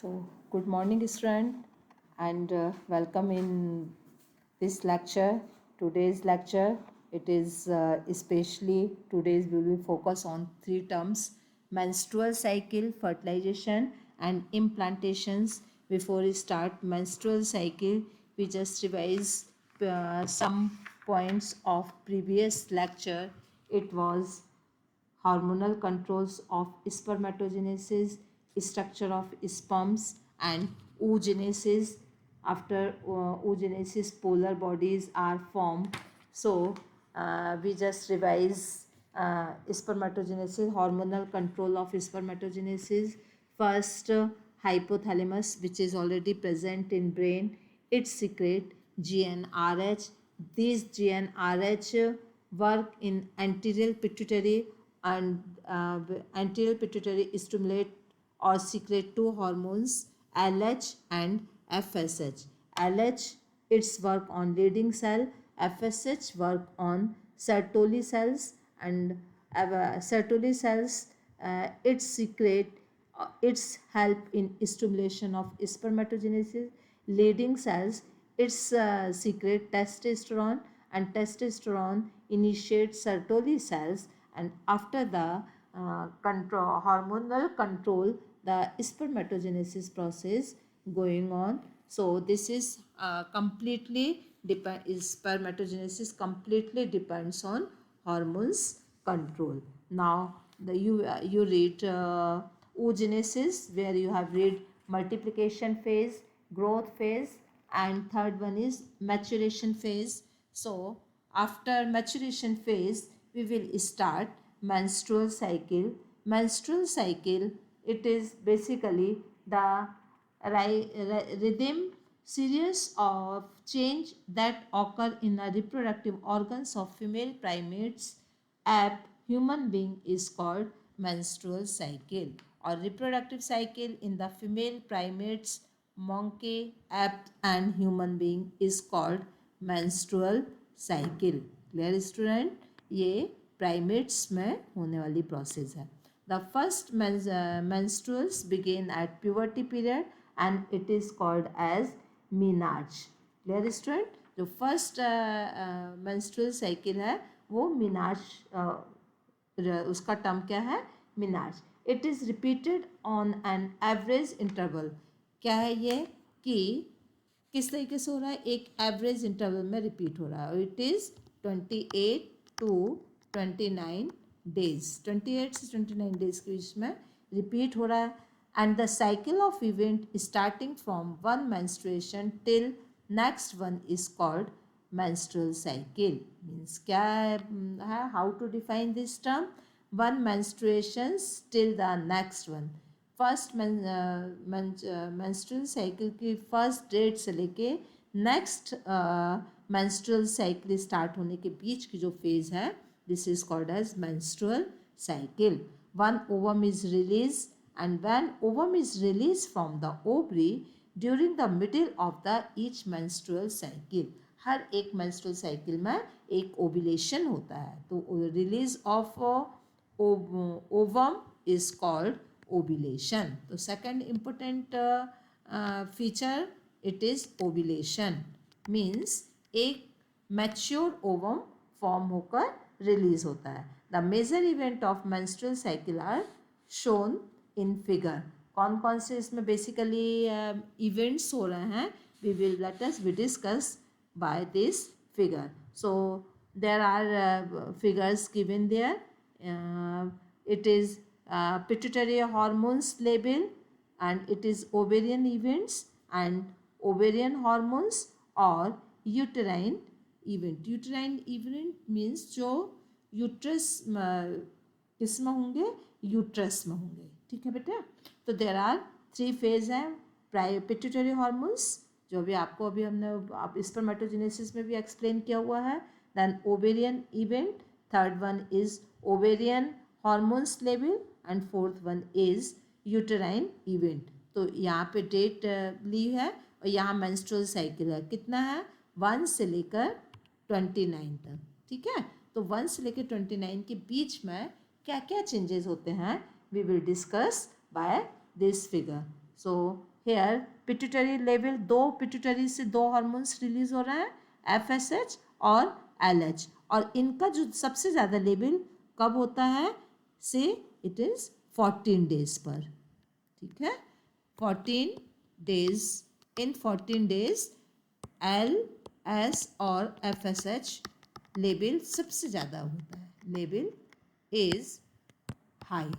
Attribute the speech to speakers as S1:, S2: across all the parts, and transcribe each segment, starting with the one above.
S1: So, good morning, student, and welcome in this lecture. Today's lecture, it is especially today's we will focus on three terms: menstrual cycle, fertilization, and implantations. Before we start menstrual cycle, we just revise some points of previous lecture. It was hormonal controls of spermatogenesis, structure of sperms, and oogenesis. After oogenesis, polar bodies are formed. So, we just revise spermatogenesis, hormonal control of spermatogenesis. First, hypothalamus, which is already present in brain, it secrete GnRH. These GnRH work in anterior pituitary, and anterior pituitary stimulate or secrete two hormones, LH and FSH. LH, its work on Leydig cell, FSH work on Sertoli cells, and Sertoli cells, it secrete its help in stimulation of spermatogenesis. Leydig cells, its secrete testosterone, and testosterone initiates Sertoli cells, and after the hormonal control, the spermatogenesis process going on. So this is spermatogenesis completely depends on hormones control. Now you read oogenesis, where you have read multiplication phase, growth phase, and third one is maturation phase. So after maturation phase, we will start menstrual cycle. Menstrual cycle, it is basically the rhythm series of change that occur in the reproductive organs of female primates. Ape human being is called menstrual cycle, or reproductive cycle in the female primates, monkey, ape and human being is called menstrual cycle. Clear student? ये primates में होने वाली process है. The first menstruals begin at puberty period and it is called as menarche. Clear student? जो first menstrual cycle है वो menarche, उसका term क्या है? menarche. It is repeated on an average interval. क्या है ये? कि किस तरीके से हो रहा है? एक एवरेज इंटरवल में रिपीट हो रहा है. इट इज़ 28 to 29 डेज, 28 से 29 डेज के बीच में रिपीट हो रहा है. And the cycle of event starting from one menstruation till next one is called menstrual cycle. Means क्या है? How to define this term? One menstruations till the next one. First menstrual cycle की first date से लेके next menstrual cycle start होने के बीच की जो phase है, this is called as menstrual cycle. One ovum is released, and when ovum is released from the ovary during the middle of the each menstrual cycle, हर एक menstrual cycle में एक ovulation होता है. तो release of ovum is called ovulation. तो second important feature, it is ovulation. means एक mature ovum form होकर release होता है. The major event of menstrual cycle are shown in figure. कौन कौन से इसमें बेसिकली इवेंट्स हो रहे हैं? We will let us be discuss by this figure. So there are figures given there. It is pituitary hormones label, and it is ovarian events and ovarian hormones or uterine event. Uterine event means जो uterus किस में होंगे? Uterus में होंगे. ठीक है बेटा? तो देर आर थ्री फेज हैं. पिट्यूटरी हार्मोन्स, जो भी आपको अभी हमने आप स्पर्मेटोजेनेसिस में भी एक्सप्लेन किया हुआ है. Then ovarian event, third one is ovarian hormones level, and fourth one is uterine event. तो यहाँ पे डेट ली है और यहाँ मेंस्ट्रुअल साइकिल है. कितना है? 1 से लेकर 29 तक. ठीक है? तो 1 से लेकर 29 के बीच में क्या क्या चेंजेस होते हैं, we will discuss by this figure. So here pituitary level, दो पिट्यूटरी से दो हार्मोन्स रिलीज हो रहे हैं, FSH और LH, और इनका जो सबसे ज़्यादा लेवल कब होता है, से इट इज़ 14 डेज पर, ठीक है, 14 डेज, इन 14 डेज LS और FSH लेवल सबसे ज़्यादा होता है, level is high.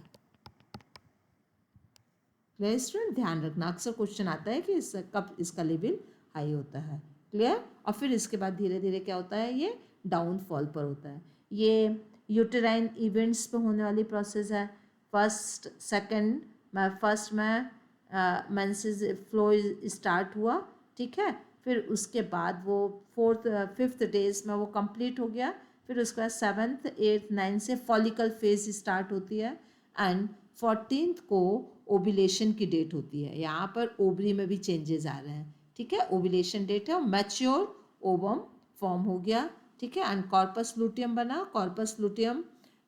S1: Clear student, ध्यान रखना, अक्सर क्वेश्चन आता है कि कब इसका लेवल हाई होता है। क्लियर, और फिर इसके बाद धीरे धीरे क्या होता है, ये डाउनफॉल पर होता है। ये यूटेराइन इवेंट्स पे होने वाली प्रोसेस है। फर्स्ट में मेंसेस फ्लो स्टार्ट हुआ, ठीक है, फिर उसके बाद वो 5th डेज में वो कंप्लीट हो गया, फिर उसके बाद 7th 8th 9th से फॉलिकल फेज स्टार्ट होती है, एंड 14th को ओबुलेशन की डेट होती है। यहाँ पर ओवरी में भी चेंजेस आ रहे हैं, ठीक है, ओबुलेशन डेट है, मैच्योर ओवम फॉर्म हो गया, ठीक है, एंड कॉर्पस लूटियम बना। कॉर्पस लूटियम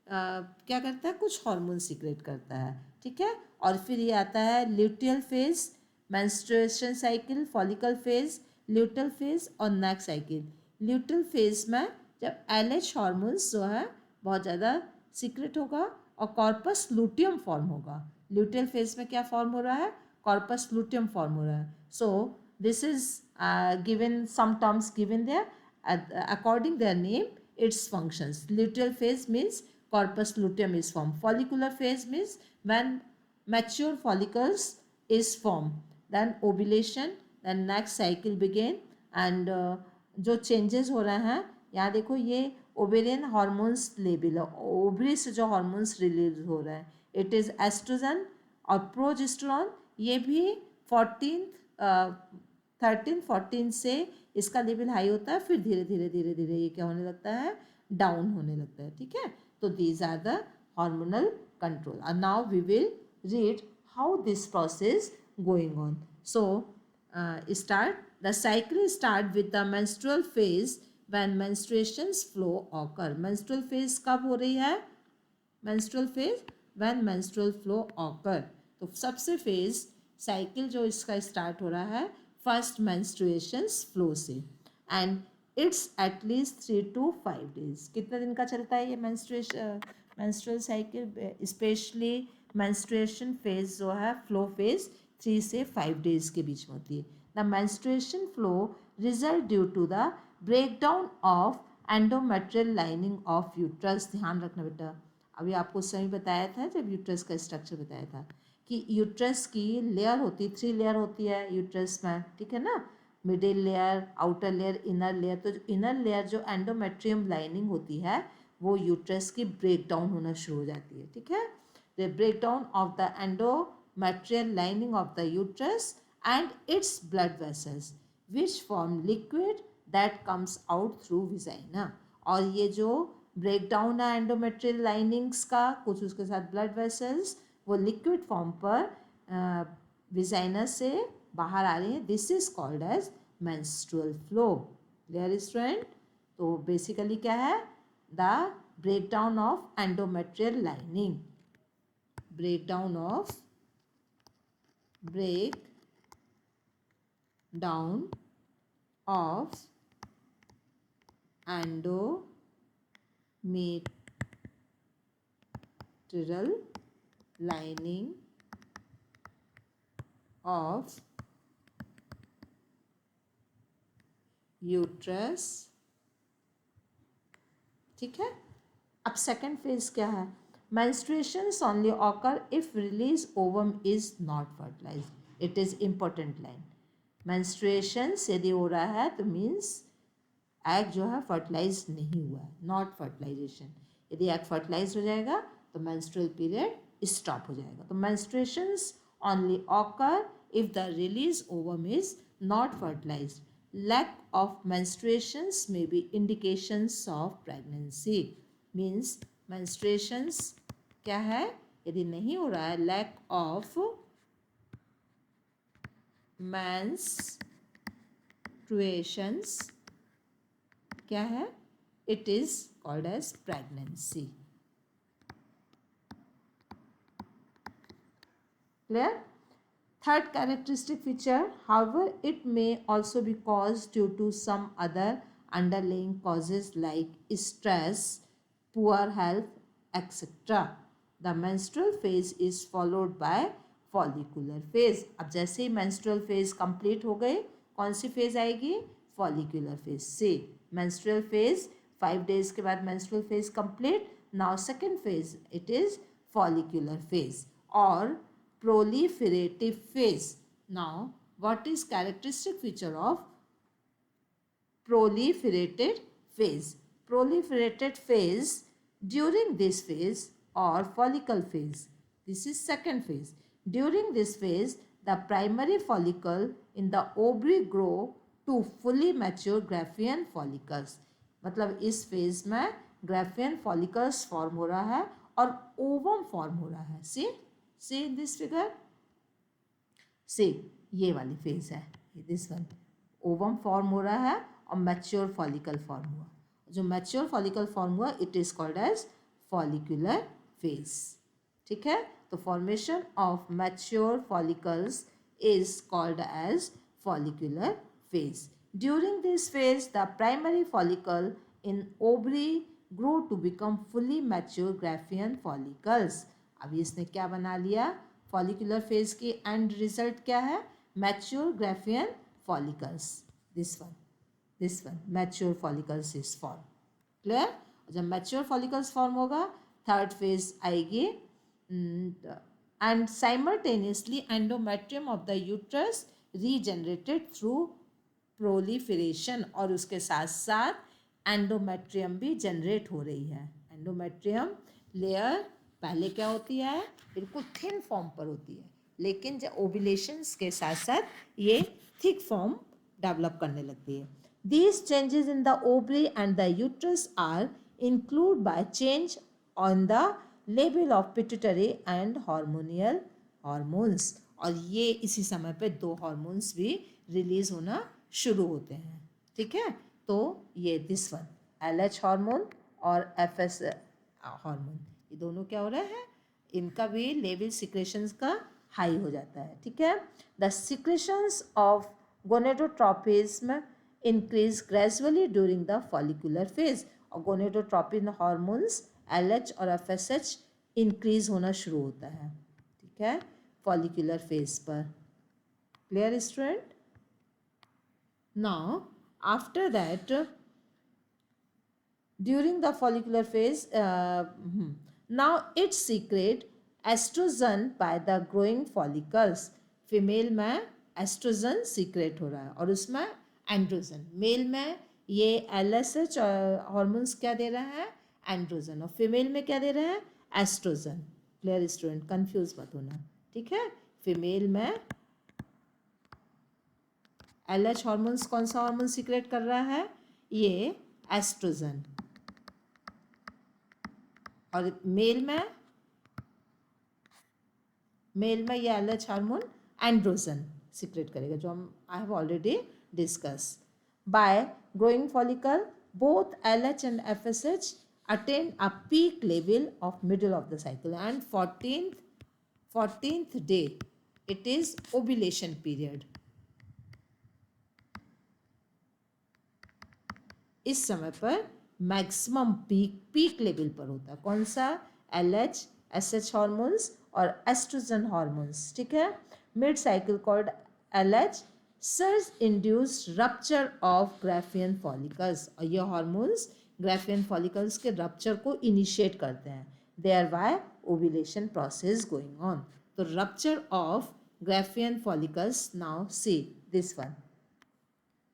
S1: क्या करता है, कुछ हार्मोन सीक्रेट करता है, ठीक है, और फिर ये आता है luteal phase, menstruation cycle, follicle phase, luteal phase और नेक्स्ट साइकिल। ल्यूटल फेज में जब LH हार्मोन्स जो है बहुत ज़्यादा सीक्रेट होगा और कॉर्पस लूटियम फॉर्म होगा। ल्यूटियल फेज में क्या फॉर्म हो रहा है, कॉर्पस लूटियम फॉर्म हो रहा है। So this is given, some terms given there according their name, its functions. Luteal phase means corpus luteum is formed. Follicular phase means when mature follicles is formed, then ovulation, then next cycle begin, and जो changes हो रहे हैं यहाँ देखो, ये ovarian hormones level है, ovary से जो हार्मोन्स रिलीज हो रहे हैं, इट इज़ एस्ट्रोजन और प्रोजेस्टेरॉन, ये भी 13 से इसका लेवल हाई होता है, फिर धीरे धीरे धीरे धीरे ये क्या होने लगता है, डाउन होने लगता है, ठीक है। तो these are the hormonal control, and now we will read how this process going on. So the cycle start with the menstrual phase when menstruations flow occur. menstrual phase कब हो रही है, menstrual phase when menstrual flow occur. तो सबसे phase cycle जो इसका start हो रहा है फर्स्ट menstruations फ्लो से, and it's at least 3 to 5 days. कितने दिन का चलता है ये menstrual cycle, specially menstruation phase जो है, फ्लो फेज 3 से 5 days के बीच में होती है. The menstruation flow result due to the breakdown of endometrial lining of uterus. ध्यान रखना बेटा, अभी आपको उस समय बताया था जब यूट्रस का स्ट्रक्चर बताया था कि यूट्रस की लेयर होती है, 3 लेयर होती है यूट्रस में, ठीक है ना, middle layer, outer layer, inner layer. तो इनर लेयर जो एंडोमेट्रियम लाइनिंग होती है वो यूट्रस की ब्रेक डाउन होना शुरू हो जाती है, ठीक है. The break down of the endometrial lining of the uterus and its blood vessels which form liquid that comes out through vagina. और ये जो ब्रेक डाउन है एंडोमेट्रियल लाइनिंग्स का, कुछ उसके साथ ब्लड वेसल्स, वो लिक्विड फॉर्म पर विजाइना से बाहर आ रही है. This is called as menstrual flow. Clear student. तो बेसिकली क्या है, the break down of endometrial lining, break down of endometrial lining of uterus, ठीक है. अब सेकेंड फेज क्या है, menstruations only occur if release ovum is not fertilized. It is important line. menstruations यदि हो रहा है तो मीन्स एग जो है फर्टिलाइज नहीं हुआ है, नॉट फर्टिलाइजेशन. यदि एग फर्टिलाइज हो जाएगा तो menstrual पीरियड स्टॉप हो जाएगा. तो menstruations only occur if the release ovum is not fertilized. Lack of menstruations may be indications of pregnancy. Means menstruations क्या है, यदि नहीं हो रहा है, lack of menstruations क्या है, it is called as pregnancy. Clear? Third characteristic feature, however, it may also be caused due to some other underlying causes like stress, poor health, etc. The menstrual phase is followed by follicular phase. अब जैसे ही menstrual phase complete हो गए, कौन सी phase आएगी? Follicular phase से menstrual phase 5 days के बाद menstrual phase complete. Now second phase, it is follicular phase or proliferative phase. Now, what is characteristic feature of proliferated phase? Proliferated phase, during this phase or follicle phase, this is second phase. During this phase, the primary follicle in the ovary grow to fully mature Graafian follicles. मतलब इस phase में Graafian follicles form हो रहा है और ovum form हो रहा है. सी इन दिस फिगर, सी ये वाली फेज है, दिस वन. ओवम फॉर्म हो रहा है और मैच्योर फॉलिकल फॉर्म हुआ. जो मैच्योर फॉलिकल फॉर्म हुआ, it is called as follicular phase. ठीक है, तो formation of mature follicles is called as follicular phase. During this phase, the primary follicle in ovary grow to become fully mature Graafian follicles. अभी इसने क्या बना लिया? Follicular phase की end result क्या है? Mature Graafian follicles. This one, mature follicles is formed. Clear? जब mature follicles form होगा, third phase आएगी, and simultaneously endometrium of the uterus regenerated through proliferation, और उसके साथ साथ एंडोमेट्रियम भी जनरेट हो रही है. एंडोमेट्रियम लेयर पहले क्या होती है? बिल्कुल थिन फॉर्म पर होती है, लेकिन जब ओव्यूलेशंस के साथ साथ ये थिक फॉर्म डेवलप करने लगती है. These changes in the ovary and the uterus are include by change on the level of pituitary and hormonal hormones. और ये इसी समय पे दो हार्मोन्स भी रिलीज होना शुरू होते हैं. ठीक है, तो ये दिस वन LH हार्मोन और FS हार्मोन, ये दोनों क्या हो रहे हैं? इनका भी लेवल सिक्रेशंस का हाई हो जाता है. ठीक है, the secretions of gonadotropins increase gradually during the follicular phase. और गोनेडोट्रोपिन हार्मोन्स LH और FSH इंक्रीज होना शुरू होता है. ठीक है, फॉलिकुलर फेज पर. Clear student? Now, after that, during the follicular phase, now it secrete estrogen by the growing follicles. Female में एस्ट्रोजन सीक्रेट हो रहा है और उसमें एंड्रोजन. मेल में ये LSH हार्मोन्स क्या दे रहा है? एंड्रोजन. और फीमेल में क्या दे रहा है? एस्ट्रोजन. Clear student? कंफ्यूज मत होना. ठीक है, फीमेल में LH हार्मोन्स कौन सा हार्मोन सीक्रेट कर रहा है? ये एस्ट्रोजन. और मेल में ये LH हार्मोन एंड्रोजन सीक्रेट करेगा, जो हम I have already discuss. Bye growing follicle both LH and FSH attain a peak level of middle of the cycle and 14th day it is ovulation period. इस समय पर maximum peak level पर होता है. कौन सा? LH SH हार्मोन्स और estrogen hormones. ठीक है, mid cycle called LH surge induced rupture of graafian follicles. और ये हार्मोन्स ग्राफियन फॉलिकल्स के रप्चर को इनिशिएट करते हैं. Thereby ovulation process going on. तो rupture of graafian follicles. Now see this one,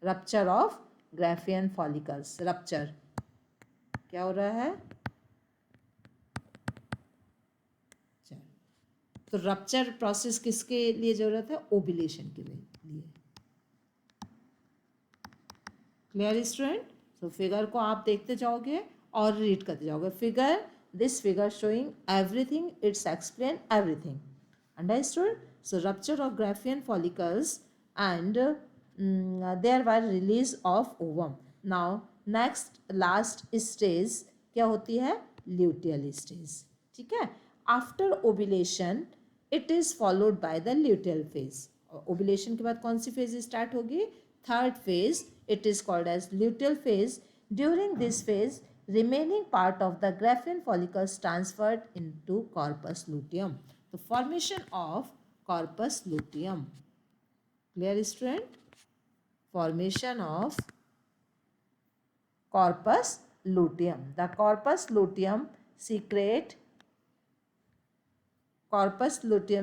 S1: rupture of graafian follicles. Rupture क्या हो रहा है? तो रप्चर प्रोसेस किसके लिए जरूरत है? ओव्यूलेशन के लिए. Clear student? तो फिगर को आप देखते जाओगे और रीड करते जाओगे. Figure, this figure showing everything, it's explain everything. Understood? So rupture of graafian follicles and there were release of ovum. Now next last stage क्या होती है? Luteal stage. ठीक है, after ovulation it is followed by the luteal phase. Ovulation के बाद कौन सी phase start होगी? Third phase. It is called as luteal phase. During this phase remaining part of the Graafian follicles transferred into corpus luteum. The formation of corpus luteum. Clear, student? Formation of corpus luteum. The corpus luteum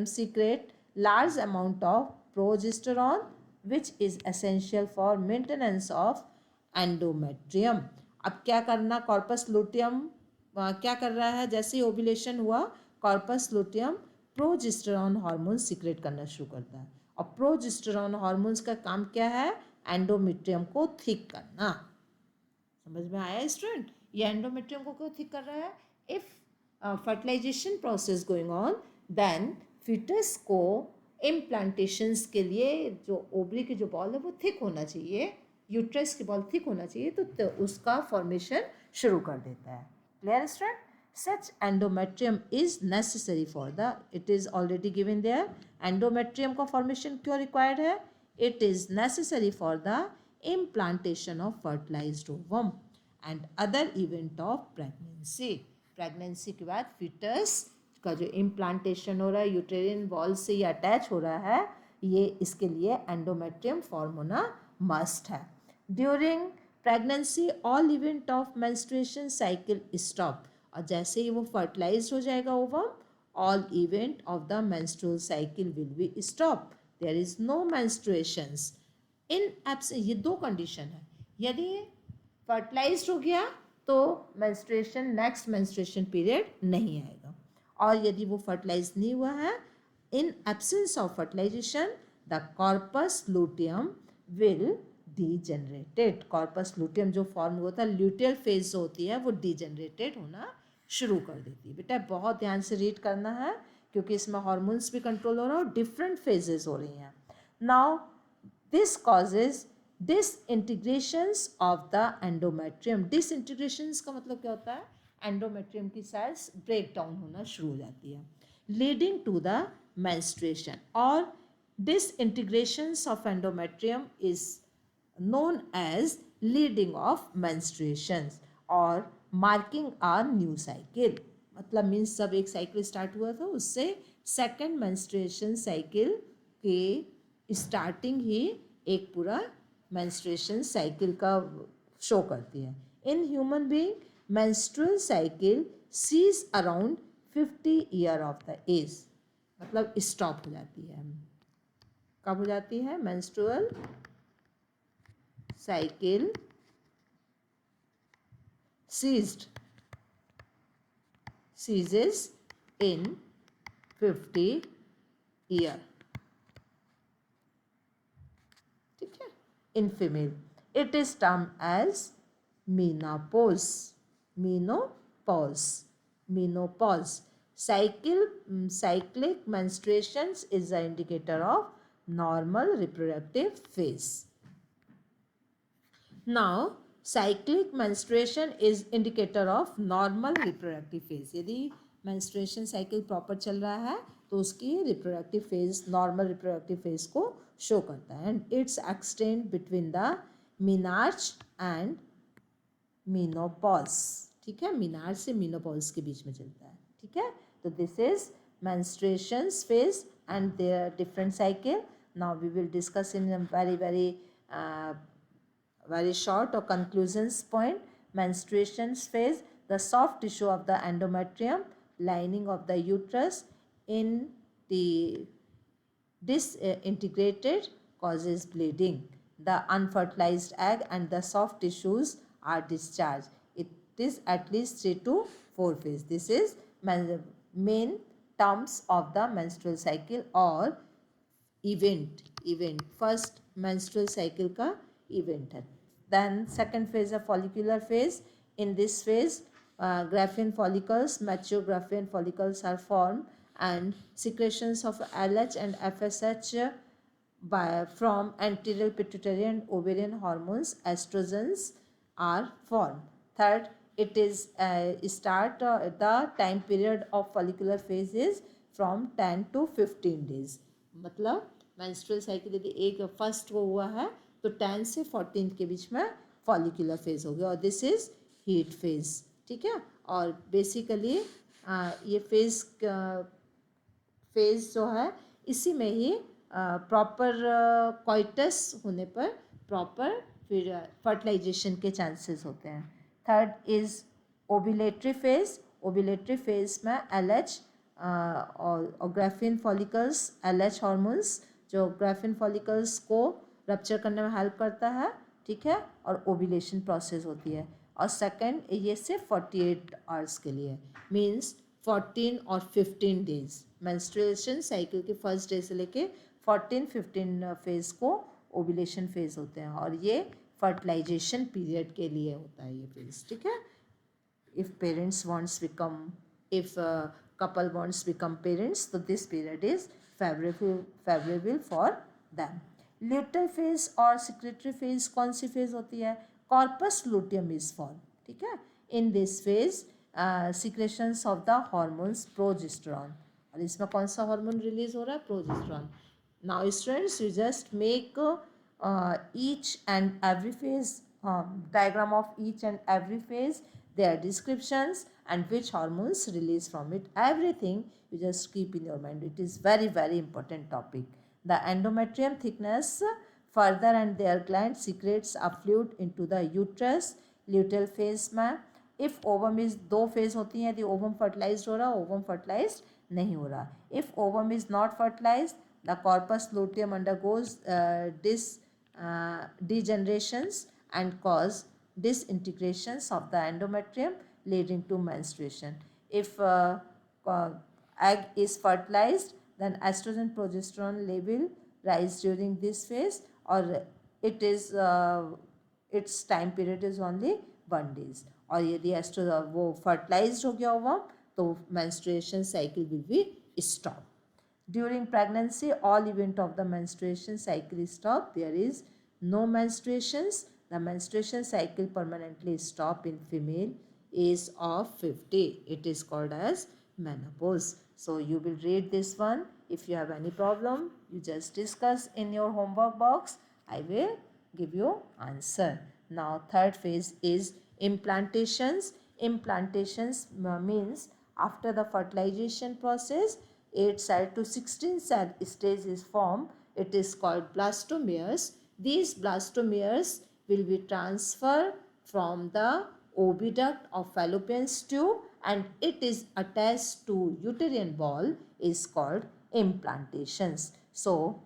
S1: secrete large amount of progesterone, which is essential for maintenance of endometrium. अब क्या करना? Corpus luteum क्या कर रहा है? जैसे ही ovulation हुआ corpus luteum progesterone hormone secrete करना शुरू करता है। और प्रोजेस्टेरॉन हार्मोन्स का काम क्या है? एंडोमेट्रियम को थिक करना। समझ में आया स्टूडेंट? ये एंडोमेट्रियम को क्यों थिक कर रहा है? If fertilization process going on, then fetus को इम्प्लांटेशंस के लिए जो ओवरी की जो बॉल है वो थिक होना चाहिए, यूट्रस की बॉल थिक होना चाहिए, तो उसका फॉर्मेशन शुरू कर देता है। Clear student? Such endometrium is necessary for the, it is already given there. Endometrium का फॉर्मेशन क्यों रिक्वायर्ड है? It is necessary for the implantation of fertilized ovum and other event of pregnancy. Pregnancy के बाद foetus का जो implantation हो रहा है यूटेरिन वॉल से ये अटैच हो रहा है, ये इसके लिए एंडोमेट्रियम फॉर्म होना मस्ट है। During pregnancy all event of menstruation cycle stop. और जैसे ही वो फर्टिलाइज हो जाएगा ovum, all event of the menstrual cycle will be stop. There is no menstruations in absence. ये दो कंडीशन है। यदि फर्टिलाइज्ड हो गया तो मेंस्ट्रुएशन, नेक्स्ट मेंस्ट्रुएशन पीरियड नहीं आएगा। और यदि वो फर्टिलाइज नहीं हुआ है, in absence of fertilization the corpus luteum will degenerated. Corpus luteum जो फॉर्म हुआ था, ल्यूटियल फेज जो होती है वो डीजेनरेटेड होना शुरू कर देती है। बेटा बहुत ध्यान से रीड करना है क्योंकि इसमें हार्मोन्स भी कंट्रोल हो रहा है और डिफरेंट फेजेस हो रही हैं। Now this causes disintegrations of the endometrium. disintegrations का मतलब क्या होता है? एंडोमेट्रियम की सेल्स ब्रेक डाउन होना शुरू हो जाती है, लीडिंग टू द menstruation. और disintegrations of endometrium is known as leading of menstruations और marking a new cycle. मतलब मीन्स जब एक साइकिल स्टार्ट हुआ था उससे सेकेंड menstruation साइकिल के स्टार्टिंग ही एक पूरा मेंस्ट्रुएशन साइकिल का शो करती है। In human being menstrual cycle cease around 50 year of the age. मतलब स्टॉप हो जाती है। कब हो जाती है? Menstrual cycle ceases in 50 year. In female, it is termed as menopause. Cyclic menstruations is the indicator of normal reproductive phase. Now, cyclic menstruation is indicator of normal reproductive phase. यदि menstruation cycle proper चल रहा है तो उसकी reproductive phase, normal reproductive phase को show करता है। And it's extend between the menarche and menopause. ठीक है, मीनार्च से मीनोपॉज के बीच में चलता है। ठीक है, तो this is menstruations phase and there different cycle. Now we will discuss in very short or conclusions point. Menstruations phase, the soft tissue of the endometrium lining of the uterus in the disintegrated causes bleeding. The unfertilized egg and the soft tissues are discharged. It is at least 3 to 4 phase. This is main terms of the menstrual cycle or event. First menstrual cycle का event है. Then second phase है follicular phase. In this phase, Graafian follicles, mature Graafian follicles are formed and secretions of LH and FSH from anterior pituitary and ovarian hormones, estrogens are formed. Third, it is the time period of follicular phase is from 10 to 15 days. मतलब menstrual cycle यदि एक first को हुआ है तो 10 से 14 के बीच में फॉलिकुलर फेज हो गया और दिस इज हीट फेज. ठीक है. और बेसिकली ये फेज जो है इसी में ही प्रॉपर कॉइटस होने पर प्रॉपर फिर फर्टिलाइजेशन के चांसेस होते हैं. Third is ovulatory phase. Ovulatory phase में एलएच और ग्राफिन फॉलिकल्स, एलएच हार्मोन्स जो ग्राफिन फॉलिकल्स को रप्चर करने में हेल्प करता है. ठीक है. और ओव्यूलेशन प्रोसेस होती है. और सेकंड ये सिर्फ 48 आवर्स के लिए मीन्स 14 और 15 डेज. मेंस्ट्रुएशन साइकिल के फर्स्ट डे से लेके 14-15 फेज को ओव्यूलेशन फेज होते हैं और ये फर्टिलाइजेशन पीरियड के लिए होता है ये फेज. ठीक है. if parents wants become if couple wants become parents so this period is favorable for them. Luteal phase और secretory phase कौन सी phase होती है? Corpus luteum is formed. ठीक है. In this phase secretions of the hormones progesterone. और इसमें कौन सा हार्मोन रिलीज हो रहा है? Progesterone. Now students you just make each and every phase diagram of each and every phase, their descriptions and which hormones release from it, everything you just keep in your mind. It is very very important topic. The endometrium thickness further and their gland secretes a fluid into the uterus. Luteal phase में if ovum is दो phase होती हैं. यदि ovum fertilized हो रहा, ovum fertilized नहीं हो रहा. If ovum is not fertilized, the corpus luteum undergoes degenerations and cause disintegrations of the endometrium leading to menstruation. If egg is fertilized, then estrogen progesterone level rise during this phase or it is its time period is only 1 days. और यदि oestrogen वो fertilised हो गया होगा तो menstruation cycle will be stopped. During pregnancy, all event of the menstruation cycle is stopped. There is no menstruations. The menstruation cycle permanently stop in female age of 50. It is called as menopause. So you will read this one. If you have any problem, you just discuss in your homework box. I will give you answer. Now third phase is implantations. Implantations means after the fertilization process 8 cell to 16 cell stage is formed. It is called blastomeres. These blastomeres will be transferred from the oviduct of fallopian tube and it is attached to uterine wall is called implantations. So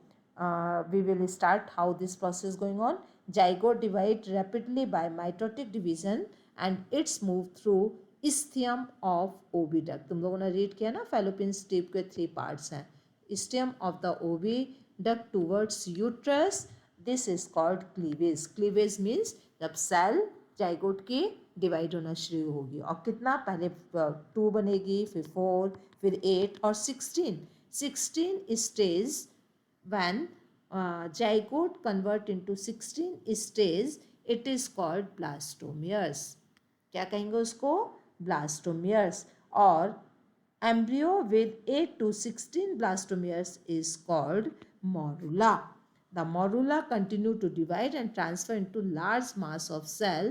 S1: we will start how this process going on. Zygote divide rapidly by mitotic division and it's moved through isthmus of oviduct. तुम लोगों ने read किया ना fallopian tube के 3 parts हैं. Isthmus of the oviduct towards uterus. This is called cleavage. Cleavage means जब cell zygote की divide होना शुरू होगी और कितना पहले 2 बनेगी फिर 4 फिर 8 और 16 stage when zygote convert into 16 stage it is called blastomeres. क्या कहेंगे उसको? blastomeres. Or embryo with 8 to 16 blastomeres is called morula. The morula continue to divide and transfer into large mass of cell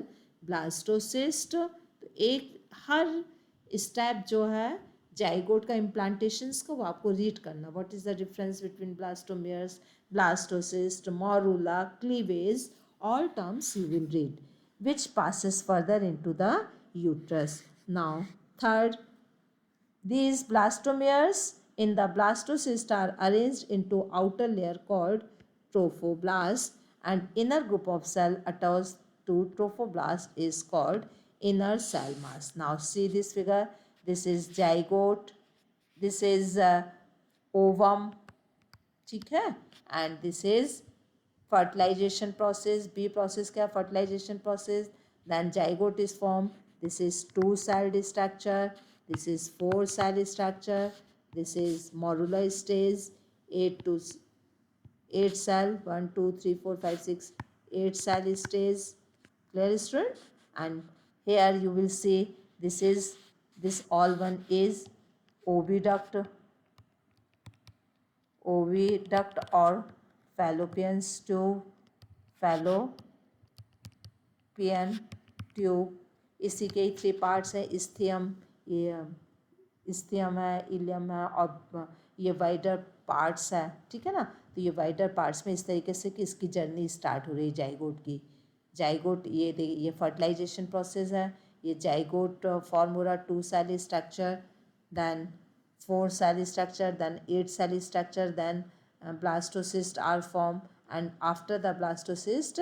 S1: blastocyst. तो एक हर step जो है zygote का इम्प्लांटेशंस को वो आपको रीड करना. What is the difference between blastomeres, blastocyst, morula, cleavage, all terms you will read, which passes further into the uterus. Now third, these blastomeres in the blastocyst are arranged into outer layer called trophoblast and inner group of cell attached to trophoblast is called inner cell mass. Now see this figure. This is zygote, this is ovum, ठीक है, and this is fertilization process. B process क्या? Fertilization process. Then zygote is formed. This is 2 cell structure. This is 4 cell structure. This is morula stage. 8 cell. 1, 2, 3, 4, 5, 6. 8 cell stage. Clear student? And here you will see this all one is oviduct. Oviduct और fallopian tube, fallopian tube, इसी के ही 3 parts हैं, इस्थियम, ये इस्थियम है, ilium है, और ये wider parts है, ठीक है ना। तो ये वाइडर पार्ट्स में इस तरीके से कि इसकी जर्नी स्टार्ट हो रही है जाइगोट की। जाइगोट ये फर्टिलाइजेशन प्रोसेस है, ये zygote formula 2 cell structure, then 4 cell structure, then 8 cell structure, then blastocyst are formed, and after the blastocyst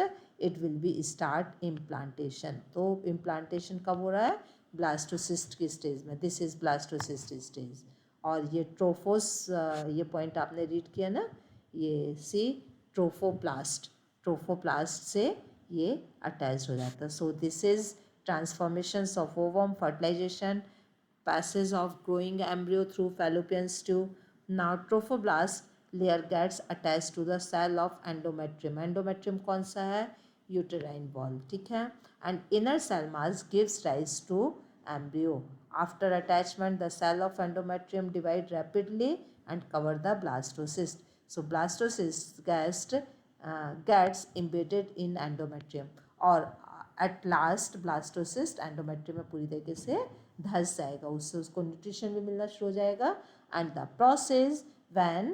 S1: it will be start implantation. तो implantation कब हो रहा है? ब्लास्टोसिस्ट की स्टेज में, दिस इज ब्लास्टोसिस्ट स्टेज। और ये ट्रोफोस, ये पॉइंट आपने रीड किया ना, ये सी ट्रोफोप्लास्ट से ये अटैच हो जाता है। So this is transformations of ovum, fertilization, passage of growing embryo through fallopian tube. Now trophoblast layer gets attached to the cell of endometrium. Endometrium कौन सा है? Uterine wall, ठीक है। And inner cell mass gives rise to embryo. After attachment, the cell of endometrium divide rapidly and cover the blastocyst. So blastocyst gets embedded in endometrium, और at last blastocyst endometrium में पूरी तरीके से धस जाएगा, उससे उसको न्यूट्रिशन भी मिलना शुरू हो जाएगा। And the process when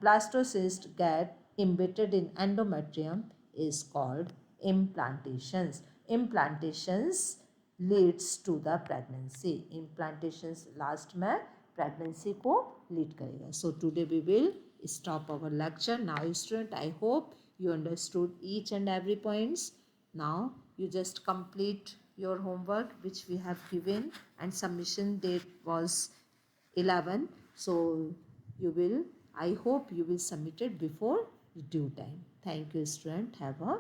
S1: blastocyst get embedded in endometrium is called implantations. Implantations leads to the pregnancy. Implantations last में pregnancy को lead करेगा. So today we will stop our lecture. Now student, I hope you understood each and every points. Now you just complete your homework which we have given, and submission date was 11. So you will, I hope you will submit it before due time. Thank you student. Have a